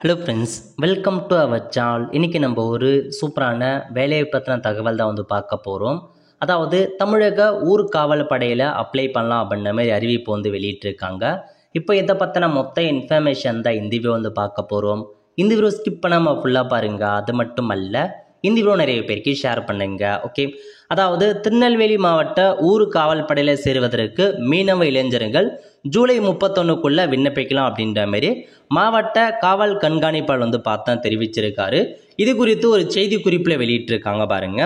Hello friends, welcome to our channel. இன்றைக்கி நம்ம ஒரு சூப்பரான வேலையை பற்றின தகவல் தான் பார்க்க போகிறோம். அதாவது தமிழக ஊர்காவல் படையில் அப்ளை பண்ணலாம் அப்படின்ற மாதிரி அறிவிப்பு வெளியிட்டிருக்காங்க. இப்போ இதை பற்றின மொத்த இன்ஃபர்மேஷன் தான் இந்த வீடியோ பார்க்க போகிறோம். இந்த வீடியோ ஸ்கிப் பண்ணாமல் ஃபுல்லாக பாருங்கள். அது மட்டும் அல்ல, இந்த வீடியோ நிறைய பேருக்கு ஷேர் பண்ணுங்க. ஓகே, அதாவது திருநெல்வேலி மாவட்ட ஊர்காவல் படையில் சேருவதற்கு மீனவ இளைஞர்கள் ஜூலை 31க்குள்ளே விண்ணப்பிக்கலாம் அப்படின்ற மாதிரி மாவட்ட காவல் கண்காணிப்பாளர் பார்த்தா தெரிவிச்சிருக்காரு. இது குறித்து ஒரு செய்தி குறிப்பில் வெளியிட்டிருக்காங்க பாருங்க.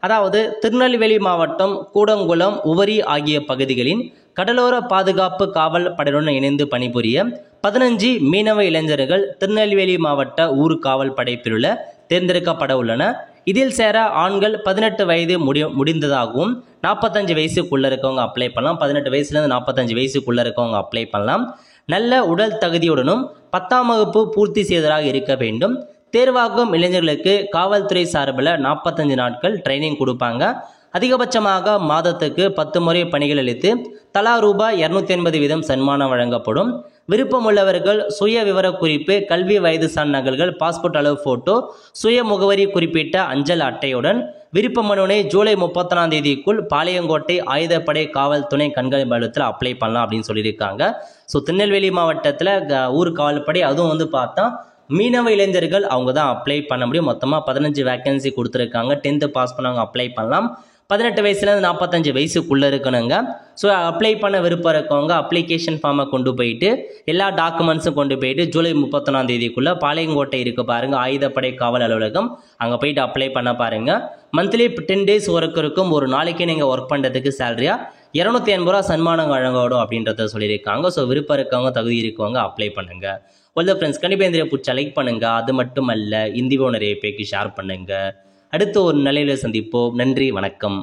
அதாவது திருநெல்வேலி மாவட்டம் கூடங்குளம், உவரி ஆகிய பகுதிகளின் கடலோர பாதுகாப்பு காவல் படையுடன் இணைந்து பணிபுரிய 15 மீனவ இளைஞர்கள் திருநெல்வேலி மாவட்ட ஊர்காவல் படை பிரிவில் தேர்ந்தெடுக்கப்பட உள்ளன. இதில் சேர ஆண்கள் 18 வயது முடிந்ததாகவும் 45 வயசுக்குள்ளே இருக்கவங்க அப்ளை பண்ணலாம். 18 வயசுலேருந்து 45 வயசுக்குள்ளே இருக்கவங்க அப்ளை பண்ணலாம். நல்ல உடல் தகுதியுடனும் 10ஆம் வகுப்பு பூர்த்தி செய்ததாக இருக்க வேண்டும். தேர்வாகும் இளைஞர்களுக்கு காவல்துறை சார்பில் 45 நாட்கள் ட்ரைனிங் கொடுப்பாங்க. அதிகபட்சமாக மாதத்துக்கு 10 முறை பணிகள் அளித்து தலா ரூபாய் 280 வீதம் சன்மானம் வழங்கப்படும். விருப்பமுள்ளவர்கள் சுய விவர குறிப்பு, கல்வி வயது சான் நகல்கள், பாஸ்போர்ட் அளவு போட்டோ, சுய முகவரி குறிப்பிட்ட அஞ்சல் அட்டையுடன் விருப்ப மனுவை ஜூலை 31ஆம் தேதிக்குள் பாளையங்கோட்டை ஆயுதப்படை காவல் துணை கண்காணிப்பு அலுவலகத்தில் அப்ளை பண்ணலாம் அப்படின்னு சொல்லியிருக்காங்க. ஸோ திருநெல்வேலி மாவட்டத்தில் ஊர் காவல்படை அதுவும் பார்த்தா மீனவ இளைஞர்கள் அவங்க தான் அப்ளை பண்ண முடியும். மொத்தமாக 15 வேக்கன்சி கொடுத்துருக்காங்க. 10th பாஸ் பண்ணவங்க அப்ளை பண்ணலாம். 18 வயசுலேருந்து 45 வயசுக்குள்ளே இருக்கணுங்க. ஸோ அப்ளை பண்ண விருப்பம் இருக்கவங்க அப்ளிகேஷன் ஃபார்மை கொண்டு போயிட்டு எல்லா டாக்குமெண்ட்ஸும் கொண்டு போயிட்டு ஜூலை 31ஆம் தேதிக்குள்ளே பாளையங்கோட்டை இருக்க பாருங்கள் ஆயுதப்படை காவல் அலுவலகம், அங்கே போயிட்டு அப்ளை பண்ண பாருங்கள். மந்த்லி 10 டேஸ் ஒர்க் இருக்கும். ஒரு நாளைக்கு நீங்கள் ஒர்க் பண்ணுறதுக்கு சேலரியாக 280 ரூபா சன்மானம் வழங்கப்படும் அப்படின்றத சொல்லியிருக்காங்க. ஸோ விருப்பம் இருக்கவங்க, தகுதி இருக்கவங்க அப்ளை பண்ணுங்கள். ஒல்ல ஃப்ரெண்ட்ஸ், கண்டிப்பாக இந்த பிடிச்ச லைக் பண்ணுங்கள். அது மட்டும் அல்ல, இந்த வீடியோ நிறைய பேருக்கு ஷேர் பண்ணுங்கள். அடுத்து ஒரு நிலையில் சந்திப்போம். நன்றி, வணக்கம்.